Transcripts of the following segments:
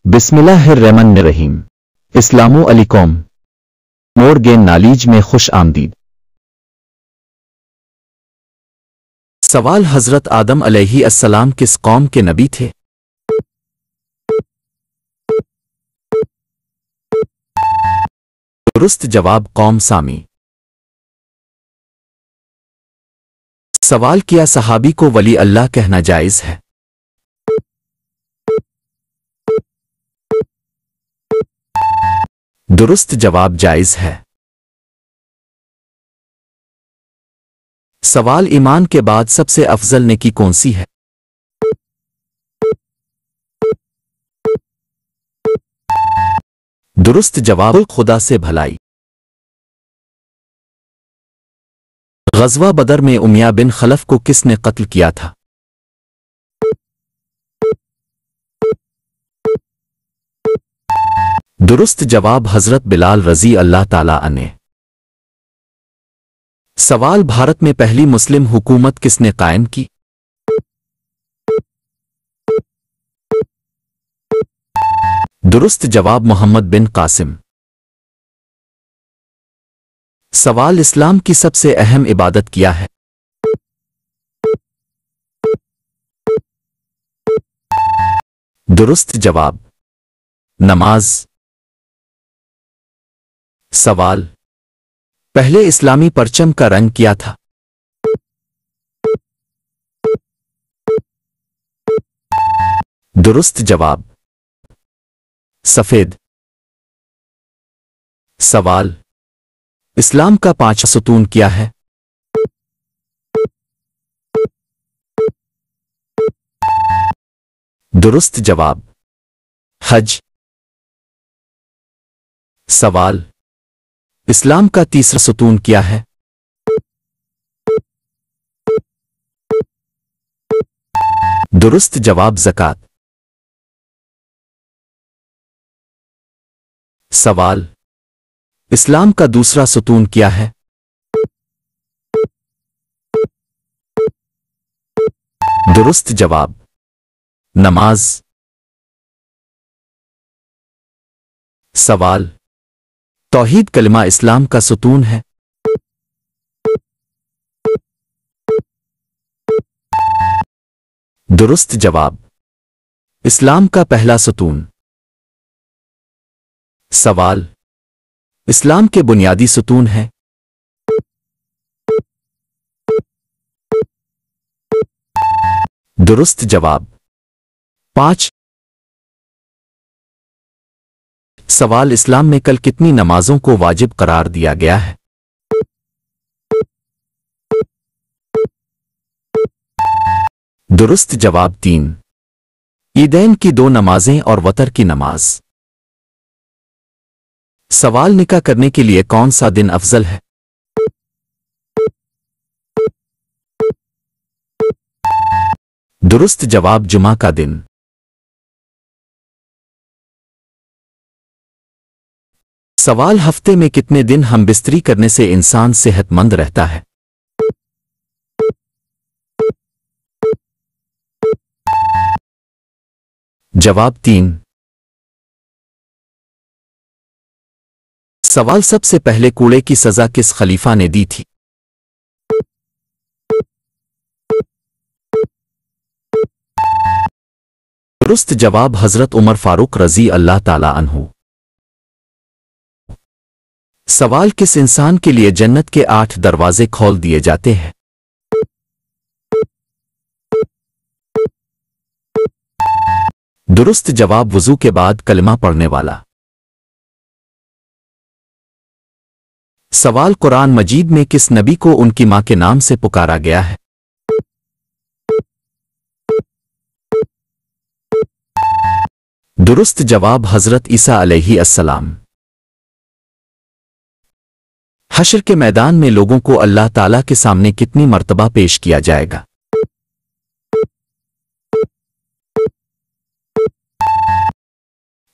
بسم اللہ الرحمن الرحیم۔ السلام علیکم۔ موڑ گین نالج میں خوش آمدید۔ سوال: حضرت آدم علیہ السلام کس قوم کے نبی تھے؟ درست جواب قوم سامی۔ سوال: کیا صحابی کو ولی اللہ کہنا جائز ہے؟ درست جواب جائز ہے۔ سوال: ایمان کے بعد سب سے افضل نیکی کون سی ہے؟ درست جواب خدا سے بھلائی۔ غزوہ بدر میں امیہ بن خلف کو کس نے قتل کیا تھا؟ درست جواب حضرت بلال رضی اللہ تعالیٰ عنہ۔ سوال: بھارت میں پہلی مسلم حکومت کس نے قائم کی؟ درست جواب محمد بن قاسم۔ سوال: اسلام کی سب سے اہم عبادت کیا ہے؟ درست جواب نماز۔ سوال: پہلے اسلامی پرچم کا رنگ کیا تھا؟ درست جواب سفید۔ سوال: اسلام کا 5 ستون کیا ہے؟ درست جواب حج۔ سوال: اسلام کا 3 ستون کیا ہے؟ درست جواب زکوٰۃ۔ سوال: اسلام کا 2 ستون کیا ہے؟ درست جواب نماز۔ سوال: توحید کلمہ اسلام کا ستون ہے؟ درست جواب اسلام کا پہلا ستون۔ سوال: اسلام کے بنیادی ستون ہے؟ درست جواب 5۔ سوال: اسلام میں کل کتنی نمازوں کو واجب قرار دیا گیا ہے؟ درست جواب 3۔ عیدین کی 2 نمازیں اور وتر کی نماز۔ سوال: نکاح کرنے کے لیے کون سا دن افضل ہے؟ درست جواب جمعہ کا دن۔ سوال: ہفتے میں کتنے دن ہم بستری کرنے سے انسان صحت مند رہتا ہے؟ جواب 3۔ سوال: سب سے پہلے کوڑے کی سزا کس خلیفہ نے دی تھی؟ درست جواب حضرت عمر فاروق رضی اللہ تعالیٰ عنہ۔ سوال: کس انسان کے لیے جنت کے 8 دروازے کھول دیے جاتے ہیں؟ درست جواب وضو کے بعد کلمہ پڑھنے والا۔ سوال: قرآن مجید میں کس نبی کو ان کی ماں کے نام سے پکارا گیا ہے؟ درست جواب حضرت عیسیٰ علیہ السلام۔ حشر کے میدان میں لوگوں کو اللہ تعالیٰ کے سامنے کتنی مرتبہ پیش کیا جائے گا؟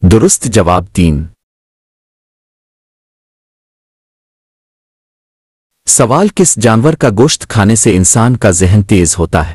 درست جواب 3۔ سوال: کس جانور کا گوشت کھانے سے انسان کا ذہن تیز ہوتا ہے؟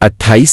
28।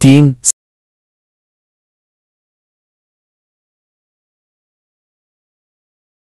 3।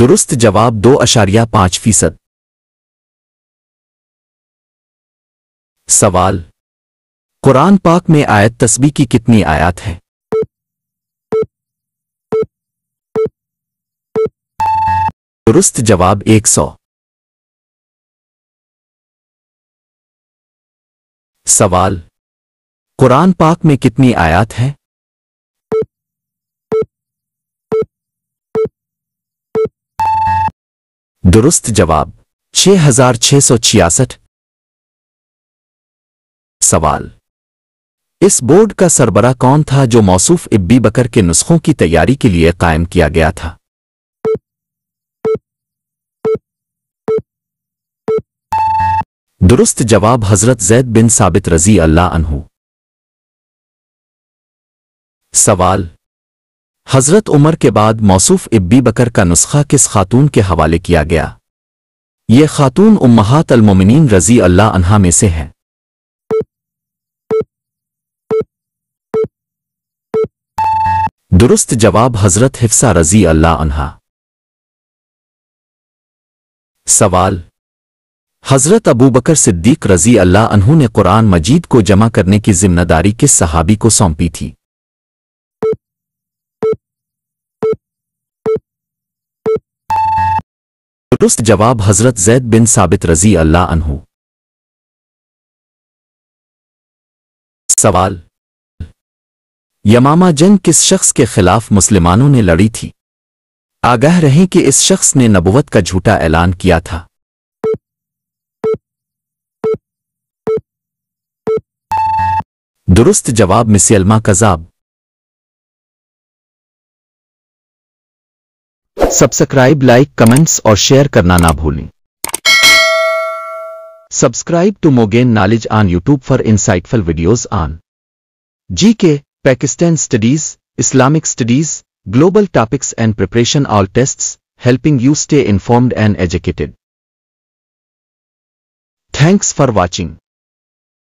درست جواب 2.5%. سوال: قرآن پاک میں آیت تسبیح کی کتنی آیات ہیں؟ درست جواب 100. سوال: قرآن پاک میں کتنی آیات ہیں؟ درست جواب 6666. سوال: اس بورڈ کا سربراہ کون تھا جو موصوف ابی بکر کے نسخوں کی تیاری کے لیے قائم کیا گیا تھا؟ درست جواب حضرت زید بن ثابت رضی اللہ عنہ. سوال: حضرت عمر کے بعد موصوف ابی بکر کا نسخہ کس خاتون کے حوالے کیا گیا؟ یہ خاتون امہات المومنین رضی اللہ عنہا میں سے ہے. درست جواب حضرت حفصہ رضی اللہ عنہا. سوال: حضرت ابوبکر صدیق رضی اللہ عنہ نے قرآن مجید کو جمع کرنے کی ذمہ داری کس صحابی کو سونپی تھی؟ درست جواب حضرت زید بن ثابت رضی اللہ عنہ. سوال: یمامہ جنگ کس شخص کے خلاف مسلمانوں نے لڑی تھی؟ آگاہ رہیں کہ اس شخص نے نبوت کا جھوٹا اعلان کیا تھا. درست جواب مسیلمہ کذاب. سبسکرائب، لائک، کمنٹس اور شیئر کرنا نہ بھولیں. Subscribe to Mogin knowledge on YouTube for insightful videos on GK, Pakistan Studies, Islamic Studies, Global Topics and Preparation all tests, helping you stay informed and educated. Thanks for watching.